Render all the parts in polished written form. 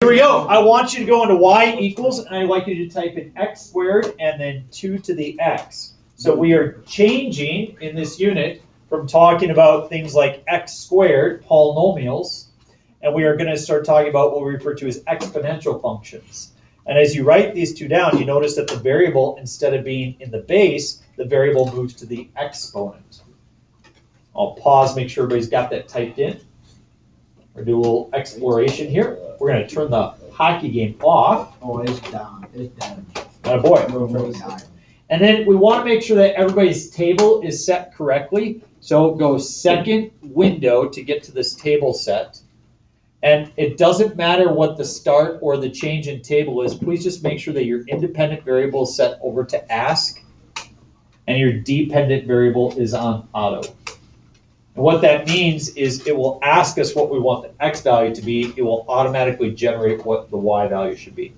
Here we go. I want you to go into y equals, and I'd like you to type in x squared and then 2 to the x. So we are changing in this unit from talking about things like x squared, polynomials, and we are going to start talking about what we refer to as exponential functions. And as you write these two down, you notice that the variable, instead of being in the base, the variable moves to the exponent. I'll pause, make sure everybody's got that typed in. We're going to do a little exploration here. We're going to turn the hockey game off. Oh, it's down. It's down. Attaboy. And then we want to make sure that everybody's table is set correctly. So go second window to get to this table set. And it doesn't matter what the start or the change in table is. Please just make sure that your independent variable is set over to ask and your dependent variable is on auto. And what that means is it will ask us what we want the x value to be. It will automatically generate what the y value should be.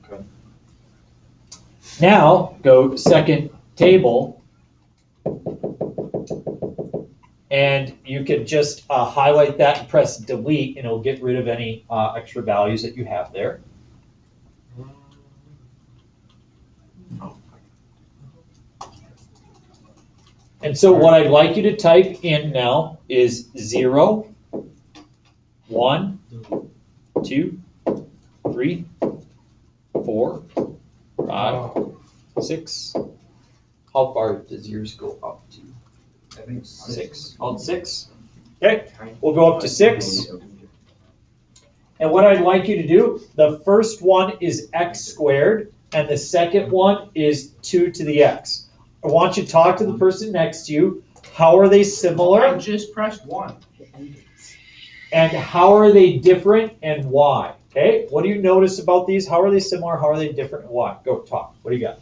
Okay. Now go second table. And you can just highlight that and press delete, and it'll get rid of any extra values that you have there. And so what I'd like you to type in now is 0, 1, 2, 3, 4, 5, 6. How far does yours go up to? I think 6. On 6. Okay, we'll go up to 6. And what I'd like you to do, the first one is x squared, and the second one is 2 to the x. I want you to talk to the person next to you. How are they similar? I just pressed 1. And how are they different and why? Okay, what do you notice about these? How are they similar? How are they different and why? Go talk. What do you got?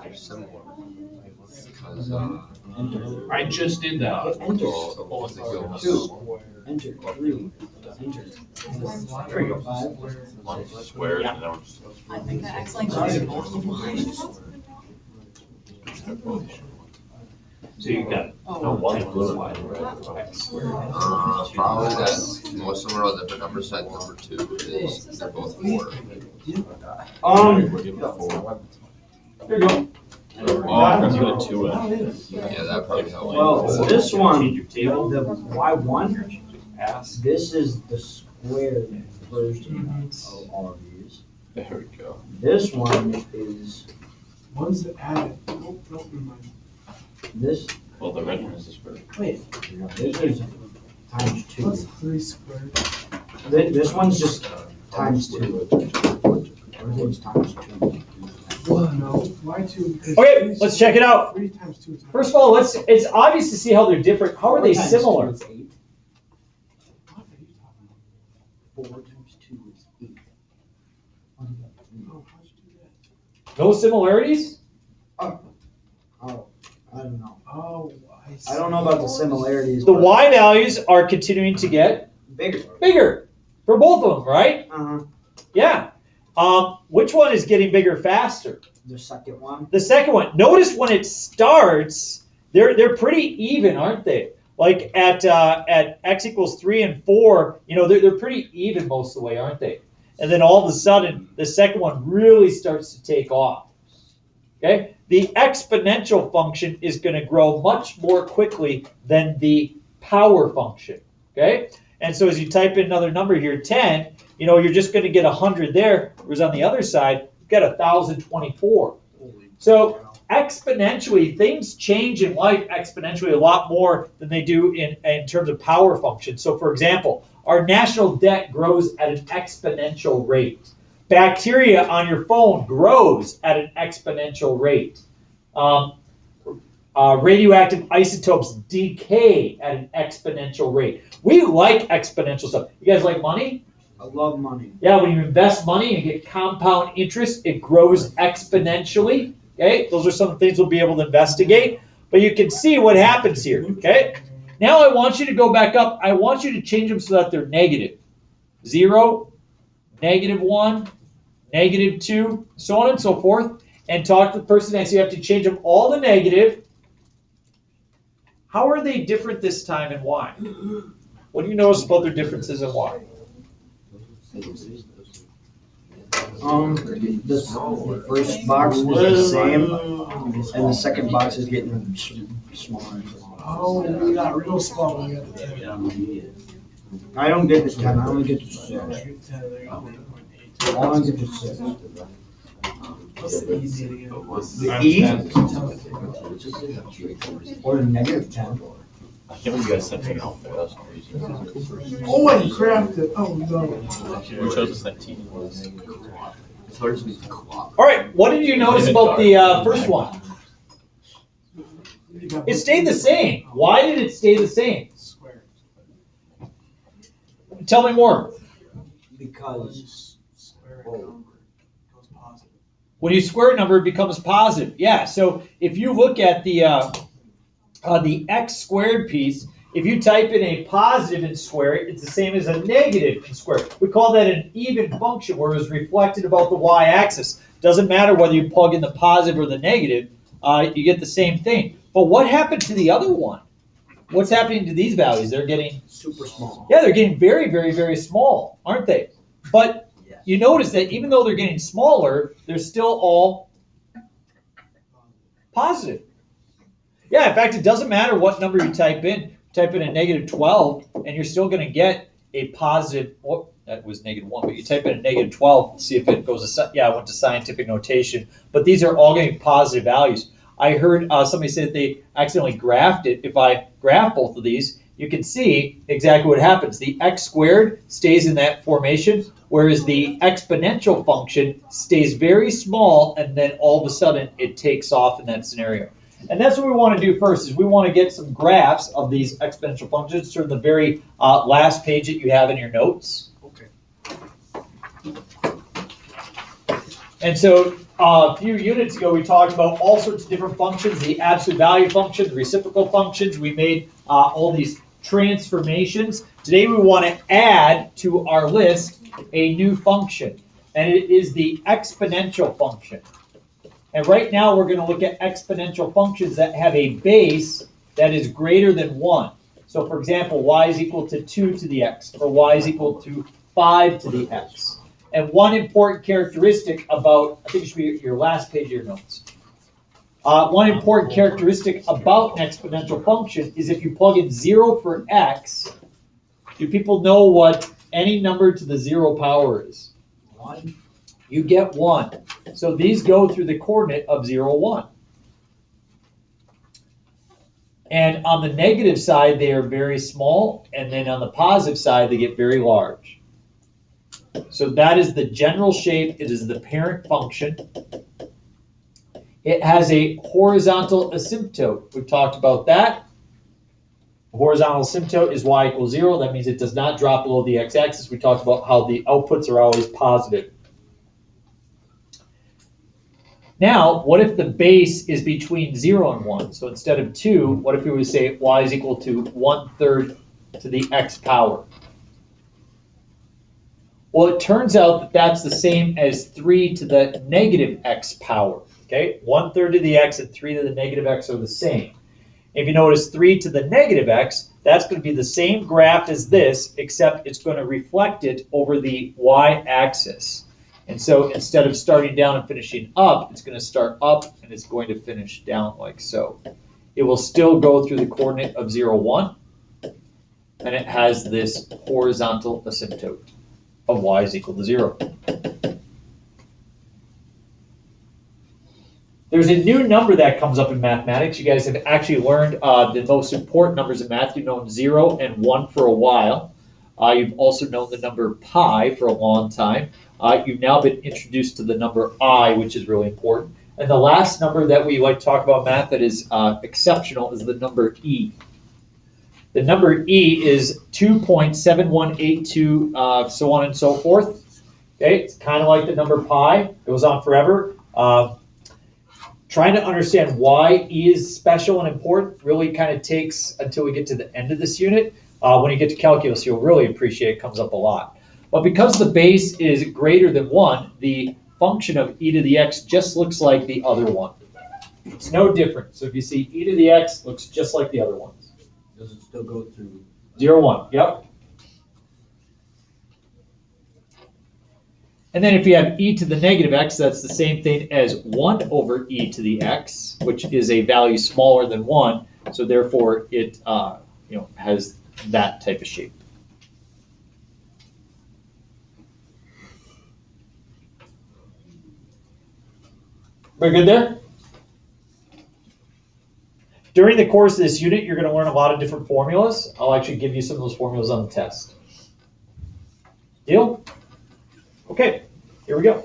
They're similar. Because, I just did that. Enter. what was it go? 2. Enter. 3. Enter. There you go. 5. One squared and then I think that X like that. So you got no one blue. x squared. Probably that most of them are all different numbers. So number 2 is they're both 4. There you go. Oh, I'm gonna put a 2 in. Yeah, that probably helps. Well, this one, Your table. the Y1, Ask. this is the squared version of all of these. There we go. This one is One's added. Nope, never mind. this. Well, the red one is the square. Wait, this is times 2. What's 3 squared? This one's just times 2. Everything's times 2. Well, no. Why 2? Because Okay, let's check it out. 3 times 2 times. First of all, it's obvious to see how they're different. How are they 4 times similar? 2 is 8. What are you talking 4 times 2 is 8. about? Oh, how'd you do that? No similarities? Oh, I don't know. Oh, I see. I don't know about the similarities. The but y values are continuing to get bigger. bigger for both of them, right? Uh-huh. Yeah. Which one is getting bigger faster? The second one. The second one. Notice when it starts, they're pretty even, aren't they? Like at x equals 3 and 4, you know, they're pretty even most of the way, aren't they? And then all of a sudden, the second one really starts to take off. Okay? The exponential function is going to grow much more quickly than the power function. Okay? And so as you type in another number here, 10, you know, you're just going to get 100 there, whereas on the other side, you've got 1,024. So exponentially, things change in life exponentially a lot more than they do in terms of power functions. So for example, our national debt grows at an exponential rate. Bacteria on your phone grows at an exponential rate. Radioactive isotopes decay at an exponential rate. We like exponential stuff. You guys like money? I love money. Yeah, when you invest money and get compound interest, it grows exponentially. Okay, those are some things we'll be able to investigate. But you can see what happens here. Okay, now I want you to go back up. I want you to change them so that they're negative. 0, -1, -2, so on and so forth. And talk to the person next. You have to change them all to negative. How are they different this time and why? What do you notice about their differences in y? This first box is the same, and the second box is getting smaller. Oh, we got real small when we got the 10. I don't get the 10, I only get the 6. Yeah, you get 10, there you go. I only get the 6. What's the easy again? The E or the negative 10. I can't believe you guys sent me out for us. Oh, I crafted. Oh, no. We chose to send T. All right, what did you notice about the first one? It stayed the same. Why did it stay the same? Square. Tell me more. Because Square a number goes positive. When you square a number, it becomes positive. Yeah, so if you look at the x squared piece, if you type in a positive and square it, it's the same as a negative and square it. We call that an even function where it's reflected about the y-axis. Doesn't matter whether you plug in the positive or the negative, you get the same thing. But what happened to the other one? What's happening to these values? They're getting super small. Yeah, they're getting very, very, very small, aren't they? But you notice that even though they're getting smaller, they're still all positive. Yeah, in fact, it doesn't matter what number you type in. Type in a negative 12, and you're still going to get a positive. Oh, that was negative 1, but you type in a negative 12, see if it goes to, yeah, I went to scientific notation. But these are all getting positive values. I heard somebody say that they accidentally graphed it. If I graph both of these, you can see exactly what happens. The x squared stays in that formation, whereas the exponential function stays very small, and then all of a sudden it takes off in that scenario. And that's what we want to do first, is we want to get some graphs of these exponential functions from the very last page that you have in your notes. Okay. And so a few units ago, we talked about all sorts of different functions, the absolute value function, the reciprocal functions. We made all these transformations. Today we want to add to our list a new function, and it is the exponential function. And right now we're going to look at exponential functions that have a base that is greater than 1. So for example, y is equal to 2 to the x, or y is equal to 5 to the x. And one important characteristic about, I think it should be your last page of your notes. One important characteristic about an exponential function is if you plug in 0 for x, do people know what any number to the 0 power is? 1. You get 1. So these go through the coordinate of 0, 1. And on the negative side, they are very small, and then on the positive side, they get very large. So that is the general shape. It is the parent function. It has a horizontal asymptote. We've talked about that. Horizontal asymptote is y equals 0. That means it does not drop below the x-axis. We talked about how the outputs are always positive. Now, what if the base is between 0 and 1? So instead of 2, what if we would say y is equal to 1/3 to the x power? Well, it turns out that that's the same as 3 to the negative x power. Okay, 1/3 to the x and 3 to the negative x are the same. If you notice 3 to the negative x, that's going to be the same graph as this, except it's going to reflect it over the y-axis. And so instead of starting down and finishing up, it's going to start up and it's going to finish down like so. It will still go through the coordinate of 0, 1, and it has this horizontal asymptote of y is equal to 0. There's a new number that comes up in mathematics. You guys have actually learned the most important numbers in math. You've known 0 and 1 for a while. You've also known the number pi for a long time. You've now been introduced to the number I, which is really important. And the last number that we like to talk about in math that is exceptional is the number e. The number e is 2.7182, so on and so forth. Okay, it's kind of like the number pi. It goes on forever. Trying to understand why e is special and important really kind of takes until we get to the end of this unit. When you get to calculus, you'll really appreciate it. Comes up a lot. But because the base is greater than 1, the function of e to the x just looks like the other one. It's no different. So if you see e to the x, looks just like the other ones. Does it still go through 0, 1, yep. And then if you have e to the negative x, that's the same thing as 1 over e to the x, which is a value smaller than 1, so therefore it has that type of shape. Very good there? During the course of this unit, you're going to learn a lot of different formulas. I'll actually give you some of those formulas on the test. Deal? Okay, here we go.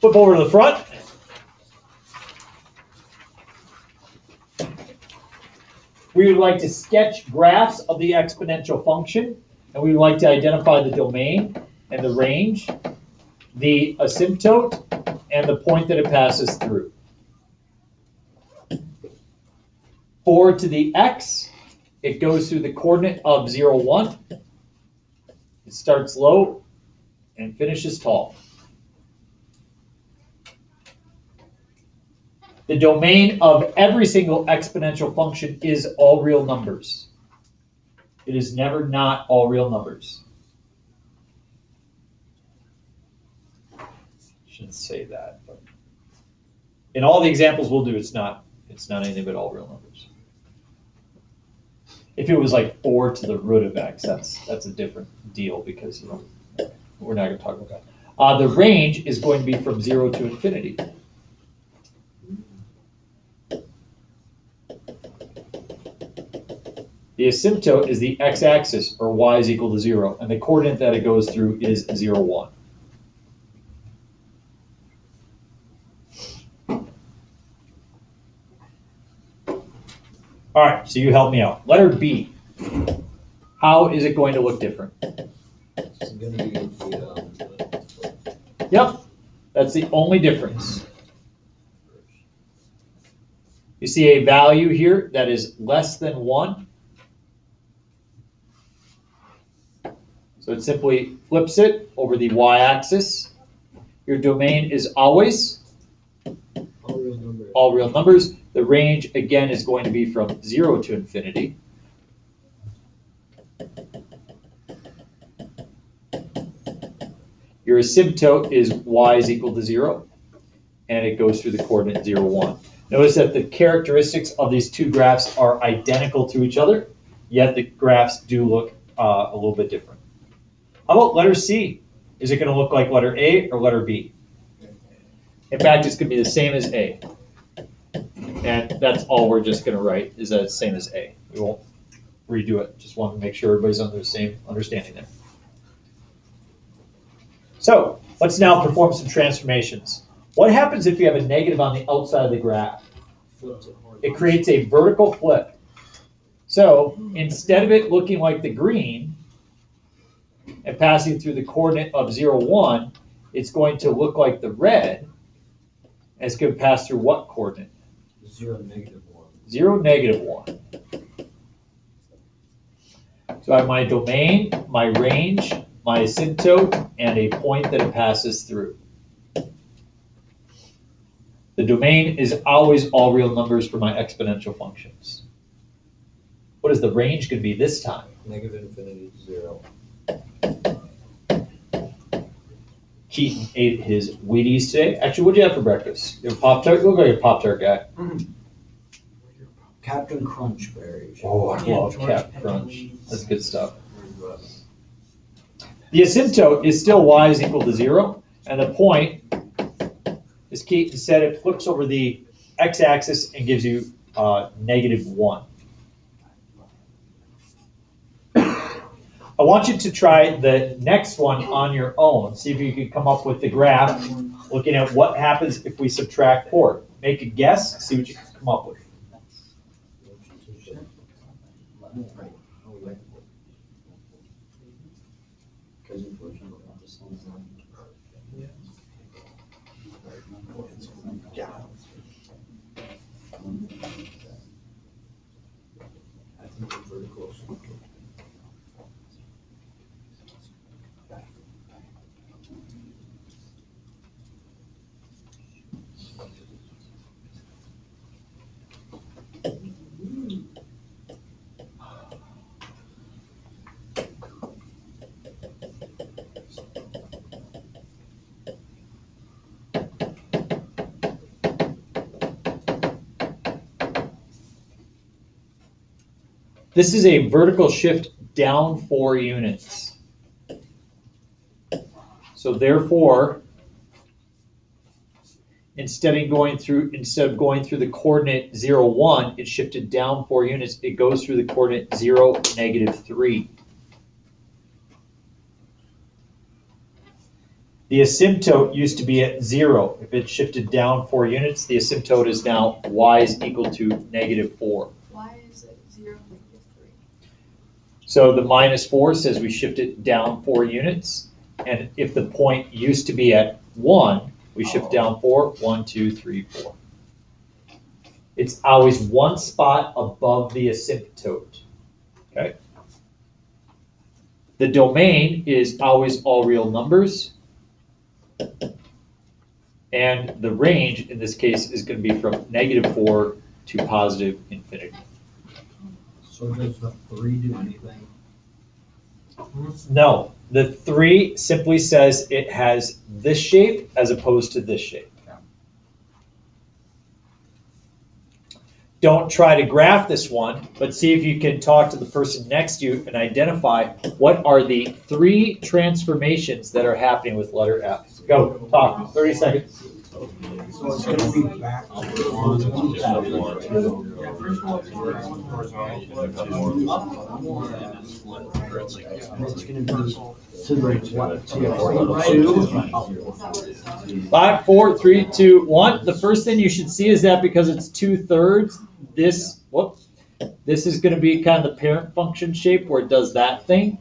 Flip over to the front. We would like to sketch graphs of the exponential function, and we would like to identify the domain and the range, the asymptote, and the point that it passes through. 4 to the x, it goes through the coordinate of 0, 1. It starts low and finishes tall. The domain of every single exponential function is all real numbers. It is never not all real numbers. Shouldn't say that, but in all the examples we'll do, it's not anything but all real numbers. If it was like 4 to the root of x, that's a different deal because we're not going to talk about that. The range is going to be from 0 to infinity. The asymptote is the x-axis, or y is equal to 0, and the coordinate that it goes through is 0, 1. All right, so you help me out. Letter B. How is it going to look different? It's gonna be the, Yep, that's the only difference. You see a value here that is less than 1. So it simply flips it over the y-axis. Your domain is always all real numbers. The range, again, is going to be from 0 to infinity. Your asymptote is y is equal to 0, and it goes through the coordinate 0, 1. Notice that the characteristics of these two graphs are identical to each other, yet the graphs do look a little bit different. How about letter C? Is it going to look like letter A or letter B? In fact, it's going to be the same as A. And that's all we're just going to write, is that it's the same as A. We won't redo it. Just want to make sure everybody's under the same understanding there. So let's now perform some transformations. What happens if you have a negative on the outside of the graph? It creates a vertical flip. So instead of it looking like the green and passing through the coordinate of 0, 1, it's going to look like the red, and it's going to pass through what coordinate? 0, negative 1. 0, negative 1. So I have my domain, my range, my asymptote, and a point that it passes through. The domain is always all real numbers for my exponential functions. What is the range going to be this time? negative infinity to 0. Keaton ate his Wheaties today. Actually, what did you have for breakfast? Your Pop-Tart? You look like a Pop-Tart guy. Captain Crunch berries. Oh, I love Cap Crunch. That's good stuff. The asymptote is still y is equal to 0, and the point, as Keaton said, it flips over the x-axis and gives you negative 1. I want you to try the next one on your own. See if you can come up with the graph, looking at what happens if we subtract 4. Make a guess, see what you can come up with. This is a vertical shift down 4 units. So therefore, instead of going through the coordinate 0, 1, it shifted down 4 units. It goes through the coordinate 0, -3. The asymptote used to be at 0. If it shifted down 4 units, the asymptote is now y is equal to -4. Why is it 0, -3? So the -4 says we shift it down 4 units. And if the point used to be at 1, we shift down 4, 1, 2, 3, 4. It's always one spot above the asymptote. Okay? The domain is always all real numbers. And the range, in this case, is going to be from -4 to positive infinity. So does the 3 do anything? No, the 3 simply says it has this shape as opposed to this shape. Don't try to graph this one, but see if you can talk to the person next to you and identify what are the 3 transformations that are happening with letter F. Go, talk, 30 seconds. So it's gonna be back to 1, 2. It's gonna be to the what? To the 2. 5, 4, 3, 2, 1. The first thing you should see is that because it's 2/3, this is going to be kind of the parent function shape where it does that thing.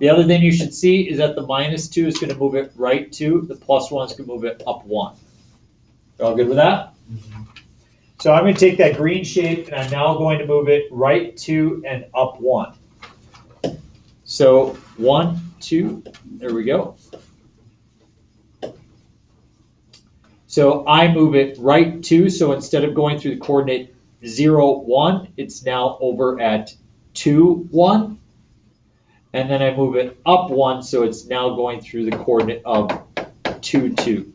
The other thing you should see is that the -2 is going to move it right 2. The +1 is going to move it up 1. You all good with that? So I'm going to take that green shape and I'm now going to move it right 2 and up 1. So 1, 2, there we go. So I move it right 2, so instead of going through the coordinate 0, 1, it's now over at 2, 1. And then I move it up 1, so it's now going through the coordinate of 2, 2.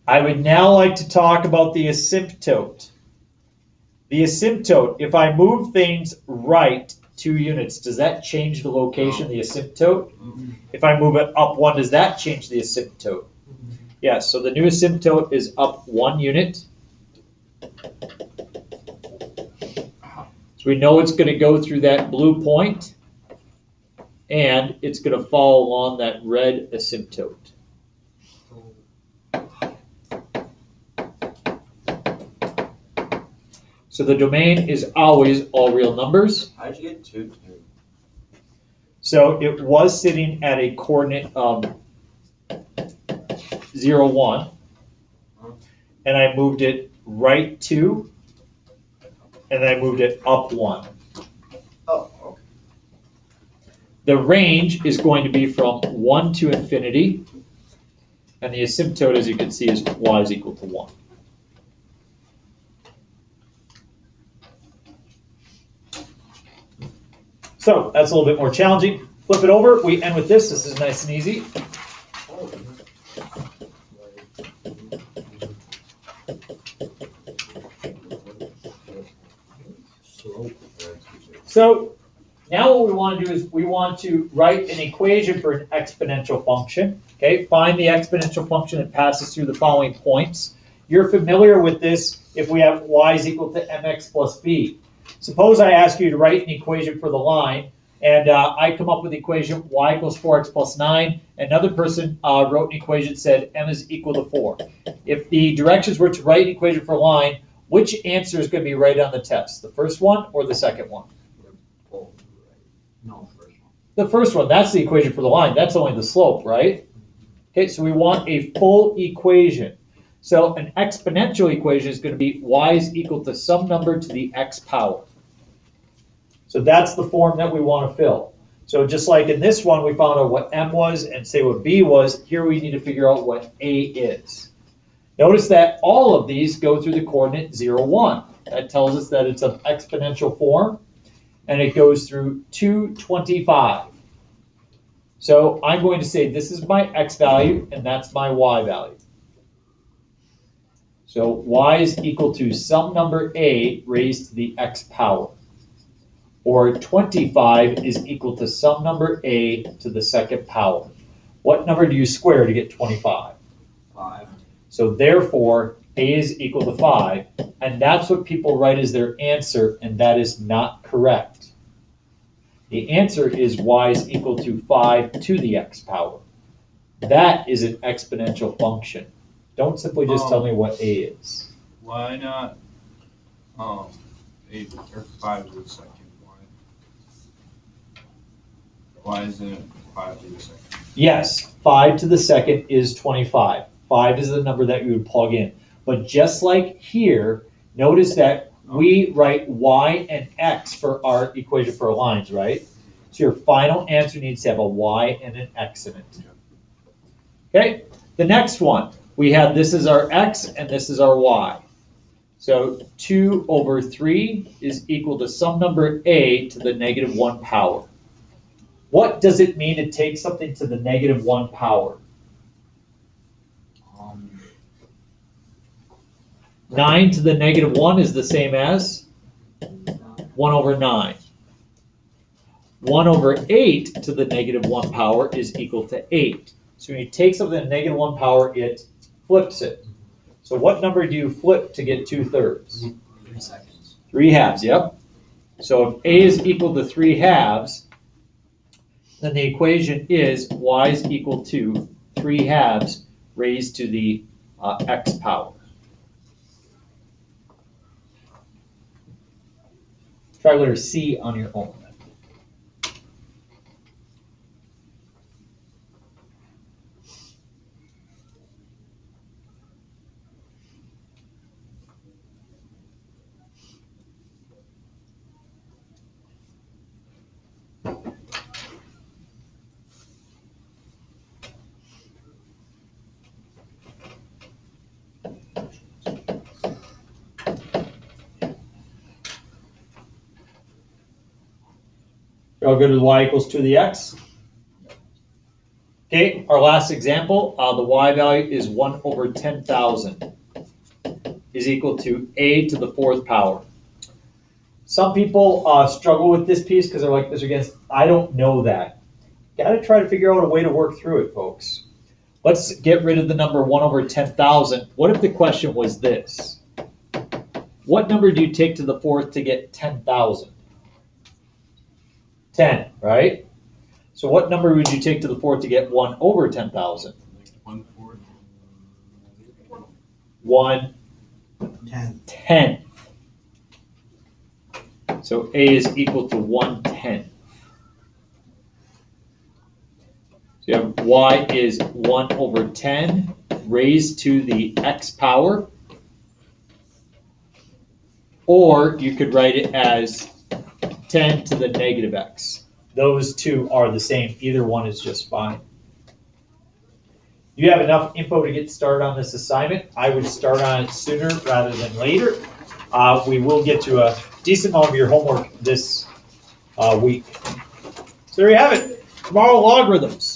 I would now like to talk about the asymptote. The asymptote, if I move things right 2 units, does that change the location of the asymptote? If I move it up 1, does that change the asymptote? Yes, so the new asymptote is up 1 unit. So we know it's going to go through that blue point, and it's going to follow along that red asymptote. So the domain is always all real numbers. How'd you get 2, 2? So it was sitting at a coordinate of 0, 1, and I moved it right 2, and then I moved it up 1. Oh, okay. The range is going to be from 1 to infinity, and the asymptote, as you can see, is y is equal to 1. So that's a little bit more challenging. Flip it over. We end with this. This is nice and easy. So now what we want to do is we want to write an equation for an exponential function. Okay, find the exponential function that passes through the following points. You're familiar with this if we have y is equal to mx plus b. Suppose I ask you to write an equation for the line, and I come up with the equation y equals 4x plus 9. Another person wrote an equation that said m is equal to 4. If the directions were to write an equation for a line, which answer is going to be right on the test? The first one or the second one? No, first one. The first one, that's the equation for the line. That's only the slope, right? Okay, so we want a full equation. So an exponential equation is going to be y is equal to some number to the x power. So that's the form that we want to fill. So just like in this one, we found out what m was and say what b was, here we need to figure out what a is. Notice that all of these go through the coordinate 0, 1. That tells us that it's an exponential form, and it goes through 225. So I'm going to say this is my x value, and that's my y value. So y is equal to some number a raised to the x power. Or 25 is equal to some number a to the second power. What number do you square to get 25? 5. So therefore, a is equal to 5, and that's what people write as their answer, and that is not correct. The answer is y is equal to 5 to the x power. That is an exponential function. Don't simply just tell me what a is. Why not, 8 or 5 to the second? Why isn't it 5 to the second? Yes, 5 to the second is 25. 5 is the number that you would plug in. But just like here, notice that we write y and x for our equation for our lines, right? So your final answer needs to have a y and an x in it. Okay, the next one, we have this is our x and this is our y. So 2 over 3 is equal to some number a to the negative 1 power. What does it mean to take something to the negative 1 power? 9 to the negative 1 is the same as 1 over 9. 1 over 8 to the negative 1 power is equal to 8. So when you take something to the negative 1 power, it flips it. So what number do you flip to get 2/3? 3 seconds. 3 halves, yep. So if a is equal to 3 halves, then the equation is y is equal to 3 halves raised to the x power. Try letter C on your own. All good with y equals 2 to the x? Okay, our last example, the y value is 1 over 10,000 is equal to a to the 4th power. Some people struggle with this piece because they're like, this against, I don't know that. Got to try to figure out a way to work through it, folks. Let's get rid of the number 1 over 10,000. What if the question was this? What number do you take to the 4th to get 10,000? 10, right? So what number would you take to the 4th to get 1 over 10,000? 1/4. 1 10. 10th. So a is equal to 1/10. So you have y is 1 over 10 raised to the x power. Or you could write it as 10 to the negative x. Those two are the same. Either one is just fine. You have enough info to get started on this assignment. I would start on it sooner rather than later. We will get to a decent amount of your homework this week. So there you have it. Tomorrow, logarithms.